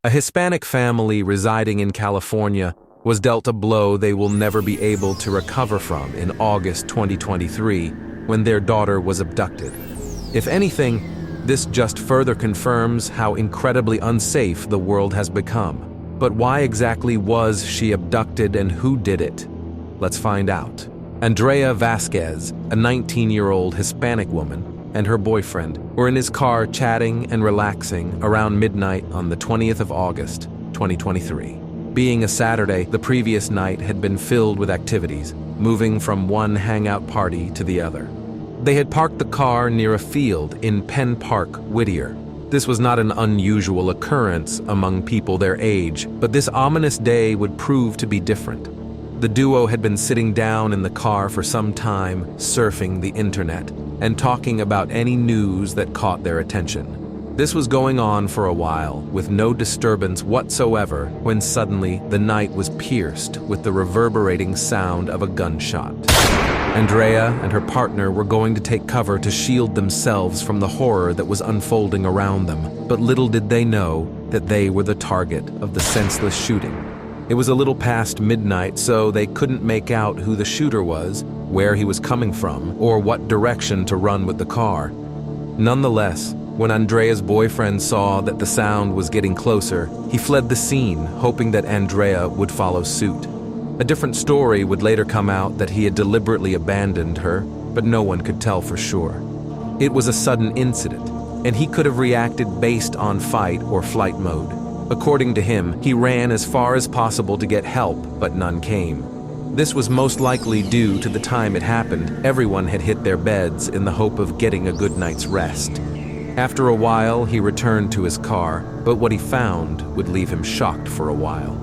A Hispanic family residing in California was dealt a blow they will never be able to recover from in August 2023 when their daughter was abducted. If anything, this just further confirms how incredibly unsafe the world has become. But why exactly was she abducted and who did it? Let's find out. Andrea Vasquez, a 19-year-old Hispanic woman, and her boyfriend were in his car chatting and relaxing around midnight on the 20th of August, 2023. Being a Saturday, the previous night had been filled with activities, moving from one hangout party to the other. They had parked the car near a field in Penn Park, Whittier. This was not an unusual occurrence among people their age, but this ominous day would prove to be different. The duo had been sitting down in the car for some time, surfing the internet, and talking about any news that caught their attention. This was going on for a while, with no disturbance whatsoever, when suddenly the night was pierced with the reverberating sound of a gunshot. Andrea and her partner were going to take cover to shield themselves from the horror that was unfolding around them, but little did they know that they were the target of the senseless shooting. It was a little past midnight, so they couldn't make out who the shooter was, where he was coming from, or what direction to run with the car. Nonetheless, when Andrea's boyfriend saw that the sound was getting closer, he fled the scene, hoping that Andrea would follow suit. A different story would later come out that he had deliberately abandoned her, but no one could tell for sure. It was a sudden incident, and he could have reacted based on fight or flight mode. According to him, he ran as far as possible to get help, but none came. This was most likely due to the time it happened. Everyone had hit their beds in the hope of getting a good night's rest. After a while, he returned to his car, but what he found would leave him shocked for a while.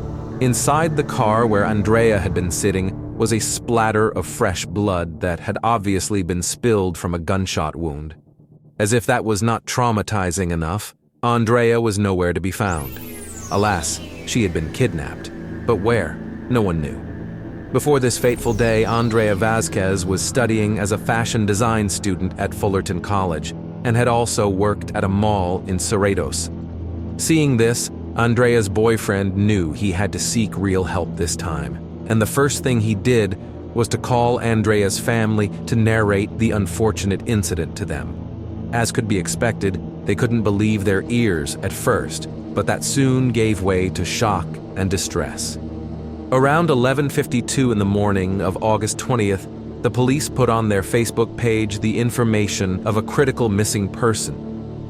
Inside the car where Andrea had been sitting was a splatter of fresh blood that had obviously been spilled from a gunshot wound. As if that was not traumatizing enough, Andrea was nowhere to be found. Alas, she had been kidnapped. But where? No one knew. Before this fateful day, Andrea Vasquez was studying as a fashion design student at Fullerton College and had also worked at a mall in Cerritos. Seeing this, Andrea's boyfriend knew he had to seek real help this time, and the first thing he did was to call Andrea's family to narrate the unfortunate incident to them. As could be expected, they couldn't believe their ears at first, but that soon gave way to shock and distress. Around 11:52 in the morning of August 20th, the police put on their Facebook page the information of a critical missing person.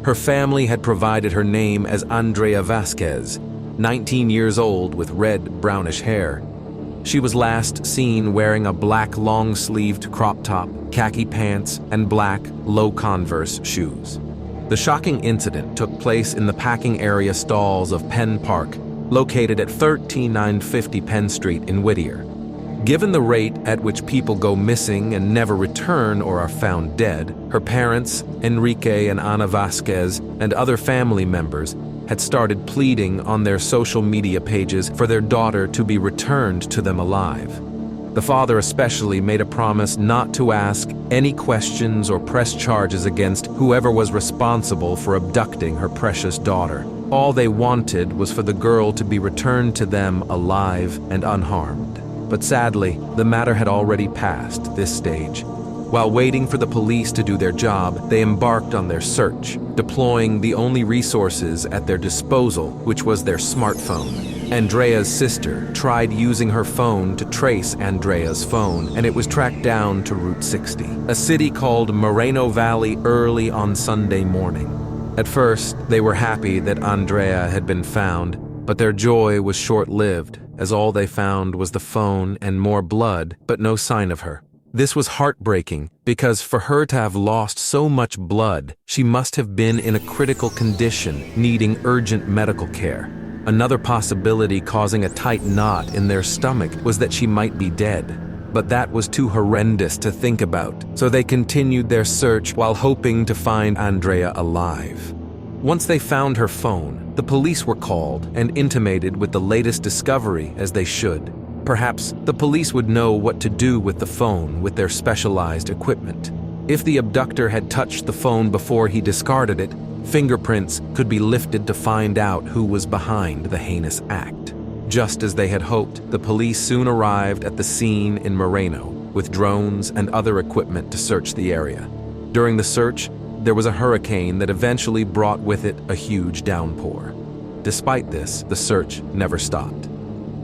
Her family had provided her name as Andrea Vasquez, 19 years old with red brownish hair. She was last seen wearing a black long-sleeved crop top, khaki pants, and black low Converse shoes. The shocking incident took place in the packing area stalls of Penn Park, located at 13950 Penn Street in Whittier. Given the rate at which people go missing and never return or are found dead, her parents, Enrique and Ana Vasquez, and other family members had started pleading on their social media pages for their daughter to be returned to them alive. The father especially made a promise not to ask any questions or press charges against whoever was responsible for abducting her precious daughter. All they wanted was for the girl to be returned to them alive and unharmed. But sadly, the matter had already passed this stage. While waiting for the police to do their job, they embarked on their search, deploying the only resources at their disposal, which was their smartphone. Andrea's sister tried using her phone to trace Andrea's phone, and it was tracked down to Route 60, a city called Moreno Valley, early on Sunday morning. At first, they were happy that Andrea had been found, but their joy was short-lived, as all they found was the phone and more blood, but no sign of her. This was heartbreaking, because for her to have lost so much blood, she must have been in a critical condition, needing urgent medical care. Another possibility causing a tight knot in their stomach was that she might be dead. But that was too horrendous to think about, so they continued their search while hoping to find Andrea alive. Once they found her phone, the police were called and intimated with the latest discovery, as they should. Perhaps the police would know what to do with the phone with their specialized equipment. If the abductor had touched the phone before he discarded it, Fingerprints could be lifted to find out who was behind the heinous act. Just as they had hoped, the police soon arrived at the scene in Moreno with drones and other equipment to search the area. During the search, there was a hurricane that eventually brought with it a huge downpour. Despite this, the search never stopped.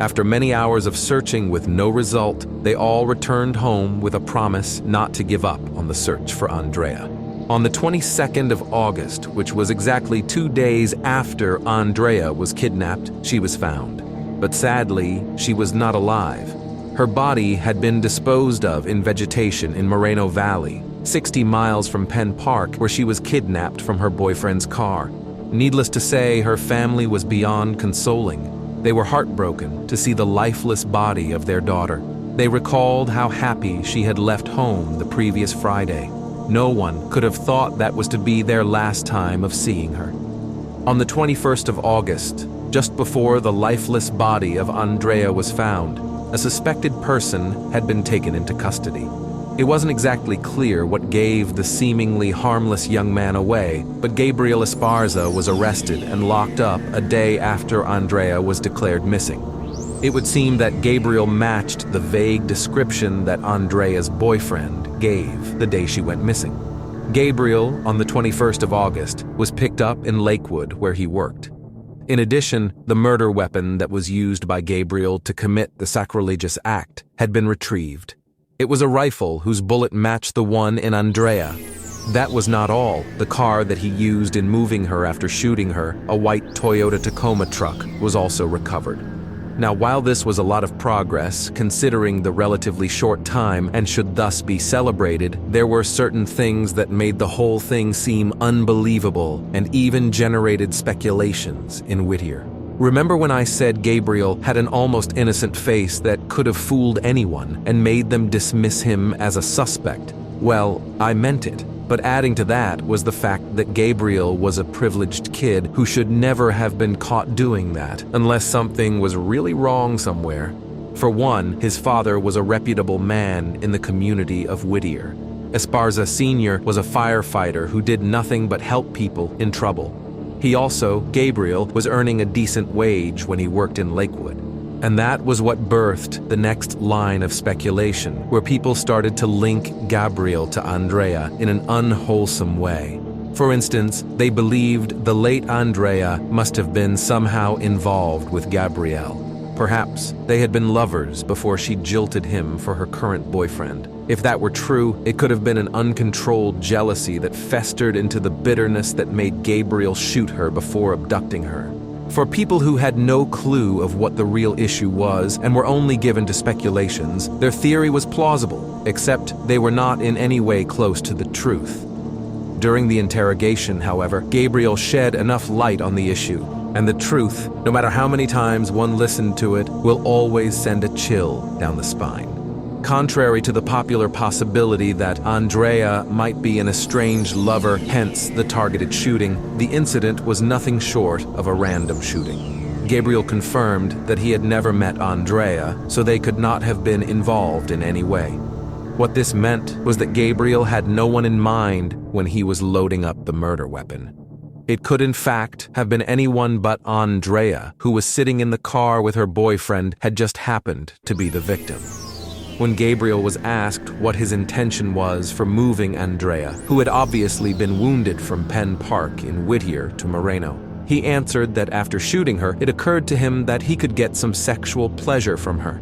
After many hours of searching with no result, they all returned home with a promise not to give up on the search for Andrea. On the 22nd of August, which was exactly 2 days after Andrea was kidnapped, she was found. But sadly, she was not alive. Her body had been disposed of in vegetation in Moreno Valley, 60 miles from Penn Park, where she was kidnapped from her boyfriend's car. Needless to say, her family was beyond consoling. They were heartbroken to see the lifeless body of their daughter. They recalled how happy she had left home the previous Friday. No one could have thought that was to be their last time of seeing her. On the 21st of August, just before the lifeless body of Andrea was found, a suspected person had been taken into custody. It wasn't exactly clear what gave the seemingly harmless young man away, but Gabriel Esparza was arrested and locked up a day after Andrea was declared missing. It would seem that Gabriel matched the vague description that Andrea's boyfriend gave the day she went missing. Gabriel, on the 21st of August, was picked up in Lakewood where he worked. In addition, the murder weapon that was used by Gabriel to commit the sacrilegious act had been retrieved. It was a rifle whose bullet matched the one in Andrea. That was not all. The car that he used in moving her after shooting her, a white Toyota Tacoma truck, was also recovered. Now, while this was a lot of progress, considering the relatively short time and should thus be celebrated, there were certain things that made the whole thing seem unbelievable and even generated speculations in Whittier. Remember when I said Gabriel had an almost innocent face that could have fooled anyone and made them dismiss him as a suspect? Well, I meant it. But adding to that was the fact that Gabriel was a privileged kid who should never have been caught doing that unless something was really wrong somewhere. For one, his father was a reputable man in the community of Whittier. Esparza Sr. was a firefighter who did nothing but help people in trouble. He also, Gabriel, was earning a decent wage when he worked in Lakewood. And that was what birthed the next line of speculation, where people started to link Gabriel to Andrea in an unwholesome way. For instance, they believed the late Andrea must have been somehow involved with Gabriel. Perhaps they had been lovers before she jilted him for her current boyfriend. If that were true, it could have been an uncontrolled jealousy that festered into the bitterness that made Gabriel shoot her before abducting her. For people who had no clue of what the real issue was and were only given to speculations, their theory was plausible, except they were not in any way close to the truth. During the interrogation, however, Gabriel shed enough light on the issue, and the truth, no matter how many times one listened to it, will always send a chill down the spine. Contrary to the popular possibility that Andrea might be an estranged lover, hence the targeted shooting, the incident was nothing short of a random shooting. Gabriel confirmed that he had never met Andrea, so they could not have been involved in any way. What this meant was that Gabriel had no one in mind when he was loading up the murder weapon. It could in fact have been anyone but Andrea, who was sitting in the car with her boyfriend, had just happened to be the victim. When Gabriel was asked what his intention was for moving Andrea, who had obviously been wounded from Penn Park in Whittier to Moreno, he answered that after shooting her, it occurred to him that he could get some sexual pleasure from her.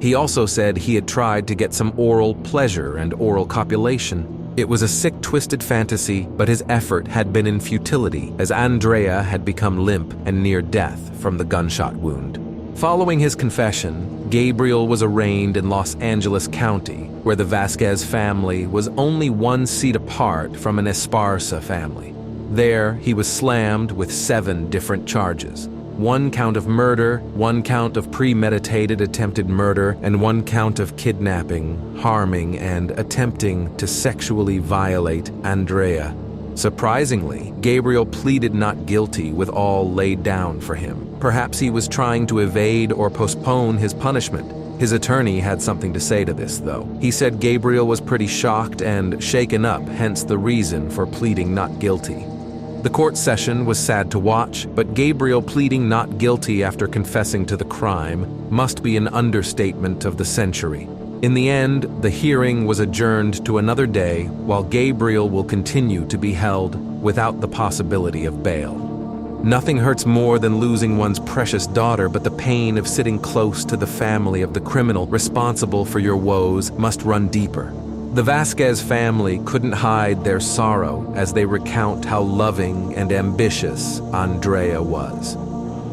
He also said he had tried to get some oral pleasure and oral copulation. It was a sick, twisted fantasy, but his effort had been in futility, as Andrea had become limp and near death from the gunshot wound. Following his confession, Gabriel was arraigned in Los Angeles County, where the Vasquez family was only 1 seat apart from an Esparza family. There, he was slammed with 7 different charges. 1 count of murder, 1 count of premeditated attempted murder, and 1 count of kidnapping, harming, and attempting to sexually violate Andrea. Surprisingly, Gabriel pleaded not guilty with all laid down for him. Perhaps he was trying to evade or postpone his punishment. His attorney had something to say to this, though. He said Gabriel was pretty shocked and shaken up, hence the reason for pleading not guilty. The court session was sad to watch, but Gabriel pleading not guilty after confessing to the crime must be an understatement of the century. In the end, the hearing was adjourned to another day, while Gabriel will continue to be held without the possibility of bail. Nothing hurts more than losing one's precious daughter, but the pain of sitting close to the family of the criminal responsible for your woes must run deeper. The Vasquez family couldn't hide their sorrow as they recount how loving and ambitious Andrea was.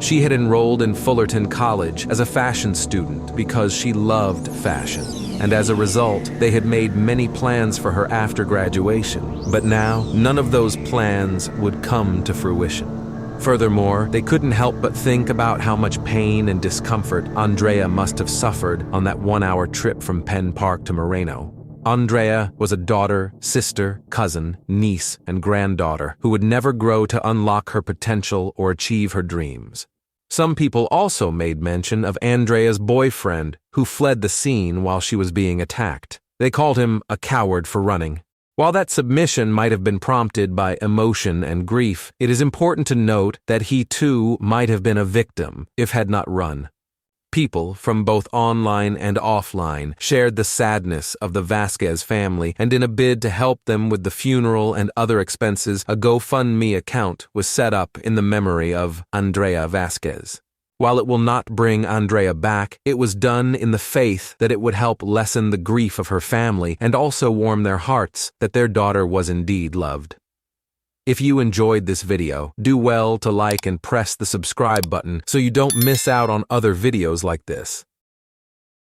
She had enrolled in Fullerton College as a fashion student because she loved fashion, and as a result, they had made many plans for her after graduation. But now, none of those plans would come to fruition. Furthermore, they couldn't help but think about how much pain and discomfort Andrea must have suffered on that one-hour trip from Penn Park to Moreno. Andrea was a daughter, sister, cousin, niece, and granddaughter who would never grow to unlock her potential or achieve her dreams. Some people also made mention of Andrea's boyfriend, who fled the scene while she was being attacked. They called him a coward for running. While that submission might have been prompted by emotion and grief, it is important to note that he too might have been a victim if had not run. People from both online and offline shared the sadness of the Vasquez family, and in a bid to help them with the funeral and other expenses, a GoFundMe account was set up in the memory of Andrea Vasquez. While it will not bring Andrea back, it was done in the faith that it would help lessen the grief of her family and also warm their hearts that their daughter was indeed loved. If you enjoyed this video, do well to like and press the subscribe button so you don't miss out on other videos like this.